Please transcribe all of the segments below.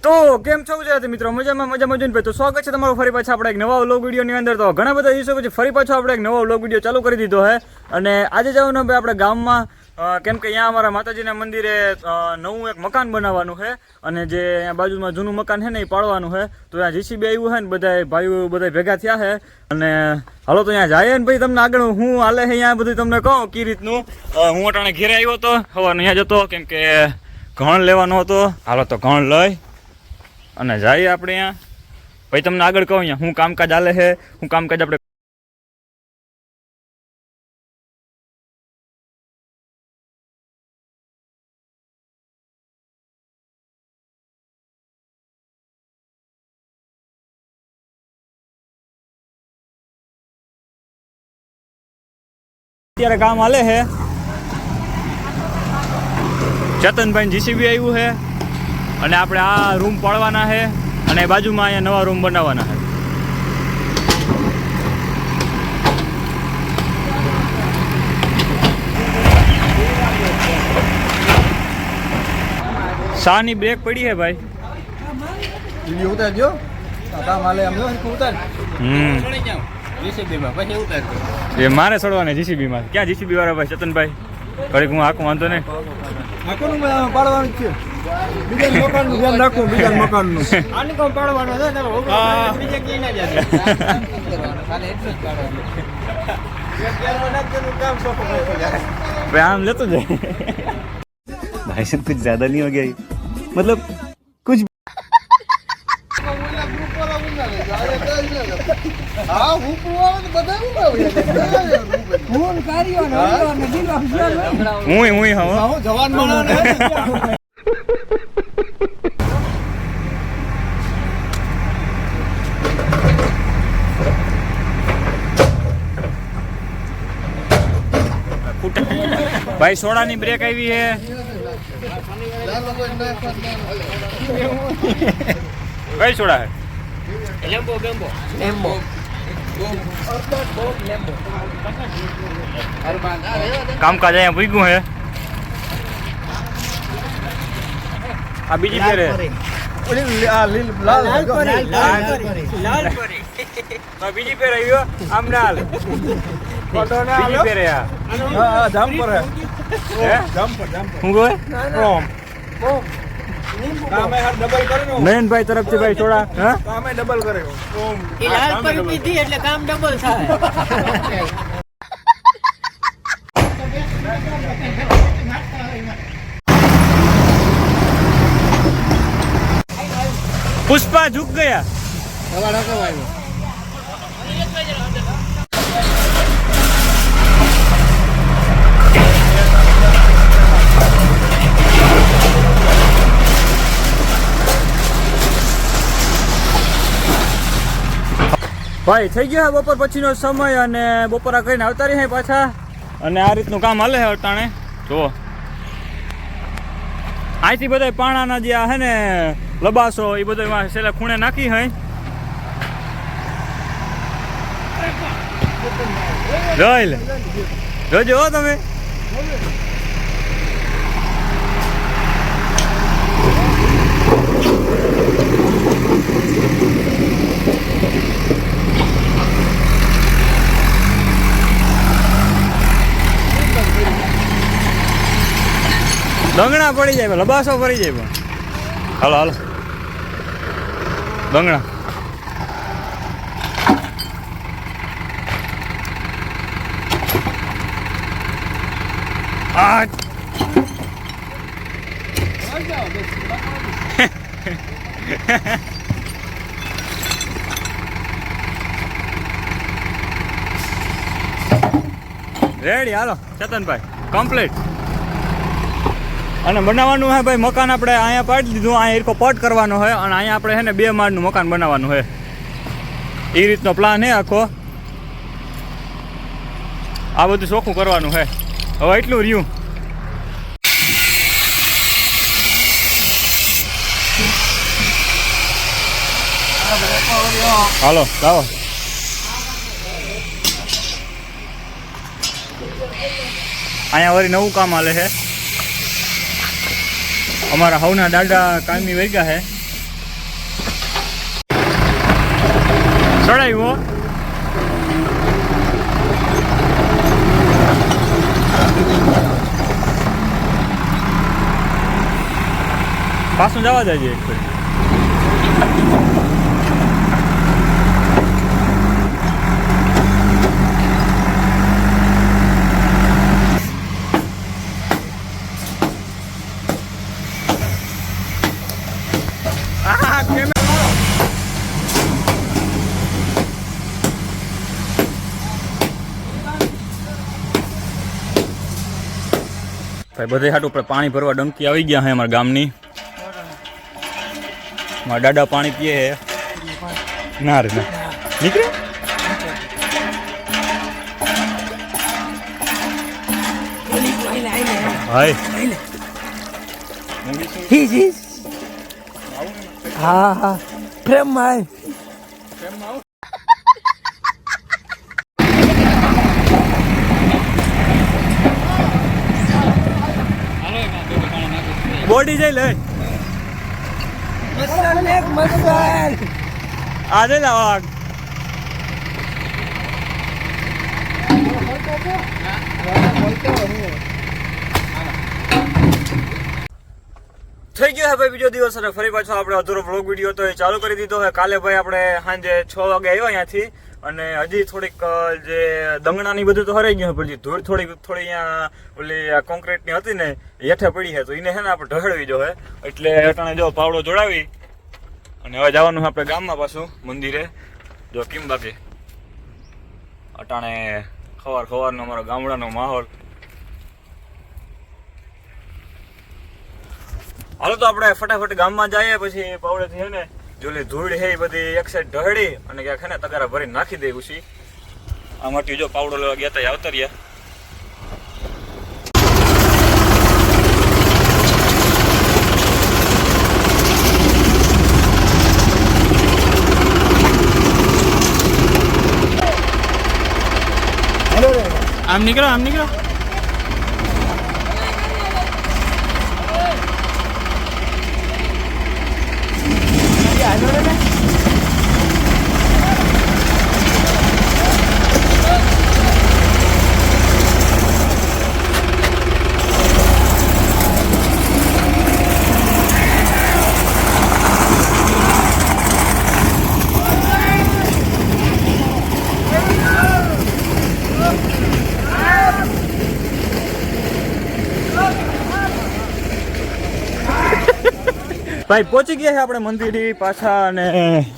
તો કેમ છો ગુજરાતી મિત્રો? મજામાં જોઈને ભાઈ તો સ્વાગત છે તમારું ફરી પાછા આપણે એક નવા વ્લોગ વિડીયોની અંદર. તો ઘણા બધા દિવસો પછી ફરી પાછો આપણે એક નવો વ્લોગ વિડીયો ચાલુ કરી દીધો છે. અને આજે જવાનું ભાઈ આપણે ગામમાં, કેમ કે અહીંયા અમારા માતાજીના મંદિરે નવું એક મકાન બનાવવાનું છે. અને જે અહીંયા બાજુમાં જૂનું મકાન છે ને એ પાડવાનું છે. તો અહીંયા જીસીબી આવ્યું છે ને બધા ભાઈઓ બધા ભેગા થયા છે. અને હાલો તો અહીંયા જાય ને ભાઈ, તમને આગળ હું હાલે છે અહીંયા બધું તમને કહું કઈ રીતનું. હું અટાણે ઘેરે આવ્યો હતો, સવારનો અહીંયા જતો કેમ કે ઘણ લેવાનો હતો. હાલો તો ઘણ લઈ અને જઈએ આપણે અહીંયા. ભાઈ તમને આગળ કહું અહીંયા હું કામકાજ હાલે છે, હું કામકાજ આપણે અત્યારે કામ હાલે છે. ચેતનભાઈ જીસીબી આવ્યું છે અને આપણે આ રૂમ પાડવાના છે અને બાજુમાં અહીંયા નવા રૂમ બનાવવાના છે. શાની બ્રેક પડી છે ભાઈ. ઉતારજો કામ હાલે એમ ઉતાર. એ મારે ચડવાને જીસીબી માં. ક્યાં જીસીબી વાળા ભાઈ ચેતનભાઈ? ઘડીક હું આખું વાંધો નહીં. આખું પાડવાનું છે. બીજા મકાનનું ધ્યાન રાખવું, બીજા મકાનનું. આની કોમ પાડવાનો છે ને બીજે ક્યાં ના જાય. ખાલી એટલું જ પાડવાનું. भाई आम ले तो जाए भाई साहब कुछ ज्यादा नहीं हो गया ये? मतलब कुछ જવાન માણસ भाई सोडा ની બ્રેક આવી છે. કઈ સોડા છે? લેમ્બો કામકાજ અહીંયા પૂગ્યું છે. આ બીજી ફેર બીજી ફેર આવ્યો આમ ના હાલ. બીજી ફેર જમ્પર હું કહે નયનભાઈ તરફથી ભાઈ થોડા કામે ડબલ કરે. એ લાલ પર પીધી એટલે કામ ડબલ થાય. પુષ્પા ઝુક ગયા. ભાઈ થઈ ગયો બપોર પછીનો સમય અને બપોરા કરીને આવતા રહી પાછા. અને આ રીતનું કામ હાલે છે અટાણે. જુઓ અહીંથી બધા પાણાના જે છે ને લબાસો એ બધો છેલ્લે ખૂણે નાખી હોય. જોઈ લે જોજો હો તમે. દંગણા પડી જાય, લબાસો પડી જાય. પણ હાલો હાલો દંગણા. રેડી હાલો ચેતનભાઈ કમ્પ્લીટ. અને બનાવવાનું હે ભાઈ મકાન આપણે અહીંયા પાડી દીધું. અહીંયા એરકો પટ કરવાનો હોય અને અહીંયા આપણે છે ને 2 માળનું મકાન બનાવવાનું હોય. એ રીતનો પ્લાન છે આખો. આ બધું ચોખ્ખું કરવાનું છે. હવે એટલું રહ્યું. હાલો લાવો. અહીંયા વળી નવું કામ હાલે છે. અમારા હવના દાદા કાયમી વૈગા છે ચડાવ્યું પાછું જવા જાય એક ફરી. ભાઈ બધે હાટ ઉપર પાણી ભરવા ડંકી આવી ગયા હે અમારા ગામની. મારા દાદા પાણી પીએ હે. ના રે ના નીકળે હાય હા હા પ્રેમ માં બોડી જઈ લે આજે ને વાગ થઈ ગયો હે ભાઈ બીજો દિવસ અને ફરી પાછો આપણે અધૂરો વ્લોગ વિડીયો તો એ ચાલુ કરી દીધો હે. કાલે ભાઈ આપણે સાંજે 6 વાગે આવ્યા અહીંયાથી અને હજી થોડીક જે દંગણાની બધું તો હરાઈ ગયું પણ જે ધૂળ થોડી અહીંયા ઓલી કોન્ક્રીટની હતી ને હેઠે પડી છે તો એને છે ને આપણે ઢળવી જો હે એટલે અટાણે જો પાવડો જોડાવી અને હવે જવાનું આપણે ગામમાં પાછું મંદિરે. જો કેમ બાકી અટાણે ખવારનો અમારો ગામડાનો માહોલ. હાલો તો આપણે ફટાફટ ગામમાં જઈએ પછી પાવડેથી છે ને જોલી ધૂળ હે એ બધી એક સાઈડ ઢળી અને ક્યાંક છે ને તગારા ભરીને નાખી દે પછી આમાંથી જો પાવડો લેવા ગયા તા આવતા રહ્યા. આમ નીકળો ભાઈ પહોંચી ગયા છે આપણે મંદિરથી પાછા અને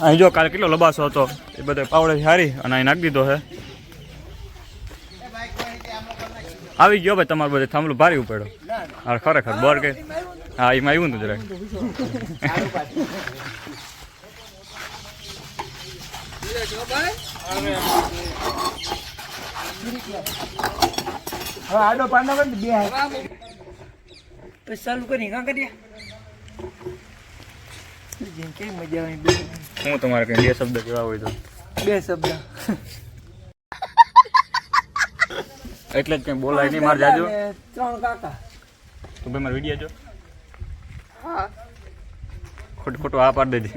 અહીં જો કાલે કેટલો લબાસો હતો એ બધો પાવડે હારી અને અહીં નાખી દીધો છે. આવી ગયો ભાઈ તમારું બધે થાંભલું ભારી ઉપડ્યો. હા ખરેખર બર કે હા એમાં આવ્યું હતું જરાક. આડો પાડો કરી બે ચાલુ કરી કાં કરીએ કેવી મજા આવે. હું તમારે કઈ બે શબ્દ કેવા હોય તો બે શબ્દ એટલે જ કઈ બોલાય નહીં મારે જાજો. 3 કાકા તો ભાઈ મારો વિડીયો જો ખોટું આ પાડી દેજે.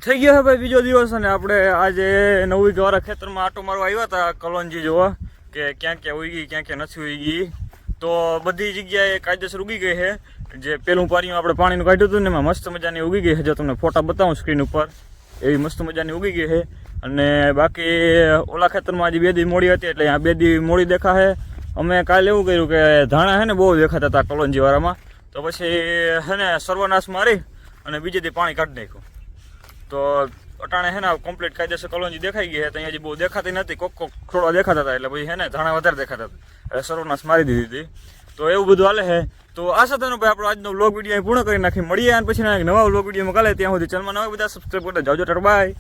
થઈ ગયો છે ભાઈ બીજો દિવસ અને આપણે આજે નવી ગવારા ખેતરમાં આટો મારવા આવ્યા હતા કલોંજી જોવા કે ક્યાં ક્યાં ઉગી ક્યાં ક્યાં નથી ઉગી. તો બધી જગ્યાએ કાયદેસર ઉગી ગઈ છે. જે પેલું પાણીમાં આપણે પાણીનું કાઢ્યું હતું ને એમાં મસ્ત મજાની ઉગી ગઈ છે. જો તમને ફોટા બતાવું સ્ક્રીન ઉપર એવી મસ્ત મજાની ઉગી ગઈ છે. અને બાકી ઓલા ખેતરમાં હજી 2 દી મોડી હતી એટલે અહીંયા 2 દી મોડી દેખાશે. અમે કાલે એવું કર્યું કે ધાણા છે ને બહુ દેખાતા હતા કલોંજીવાળામાં તો પછી છે ને સર્વનાશ મારી અને બીજે દી પાણી કાઢી નાખ્યું. તો અટાણે હે ને કમ્પ્લીટ કાયદેસર કલોંજી દેખાઈ ગઈ છે તો અહીંયા બહુ દેખાતી નથી, કોક થોડા દેખાતા હતા એટલે પછી હે ને ધાણા વધારે દેખાતા હતા એટલે સર્વનાશ મારી દીધી હતી. તો એવું બધું હાલે છે. તો આ સાથે ભાઈ આપણો આજનો વ્લોગ વિડીયો પૂર્ણ કરી નાખી. મળીએ અને પછી નવા વ્લોગ વિડીયોમાં કાલે. ત્યાં સુધી ચેનલમાં નવા બધા સબસ્ક્રાઈબ કરતા જાવજો. બાય.